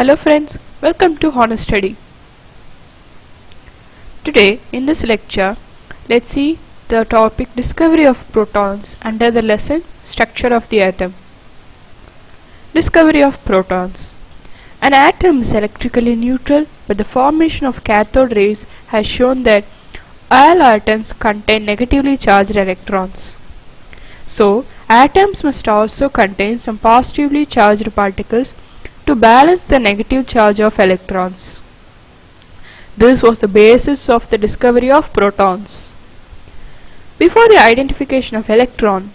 Hello friends, welcome to Honest Study. Today in this lecture, let's see the topic Discovery of Protons under the lesson Structure of the Atom. Discovery of Protons. An atom is electrically neutral, but the formation of cathode rays has shown that all atoms contain negatively charged electrons. So, atoms must also contain some positively charged particles to balance the negative charge of electrons. This was the basis of the discovery of protons. Before the identification of electron,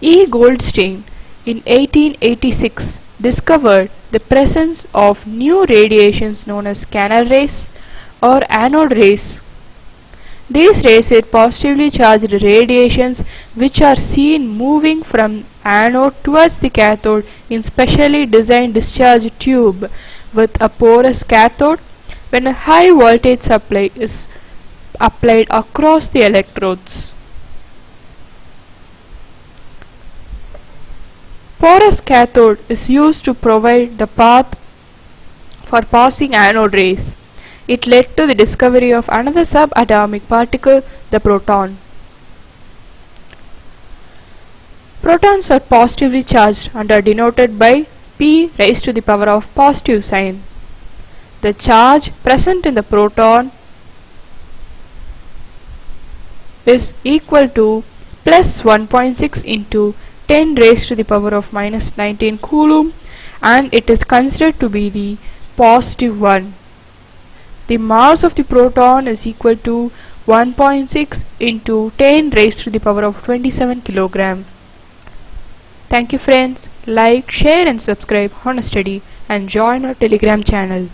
Goldstein in 1886 discovered the presence of new radiations known as canal rays or anode rays. These rays are positively charged radiations which are seen moving from anode towards the cathode in specially designed discharge tube with a porous cathode when a high voltage supply is applied across the electrodes. Porous cathode is used to provide the path for passing anode rays. It led to the discovery of another subatomic particle, the proton. Protons are positively charged and are denoted by p raised to the power of positive sign. The charge present in the proton is equal to plus 1.6 into 10 raised to the power of minus 19 coulomb, and it is considered to be the positive one. The mass of the proton is equal to 1.6 into 10 raised to the power of 27 kilogram. Thank you friends. Like, share and subscribe Honest Study and join our Telegram channel.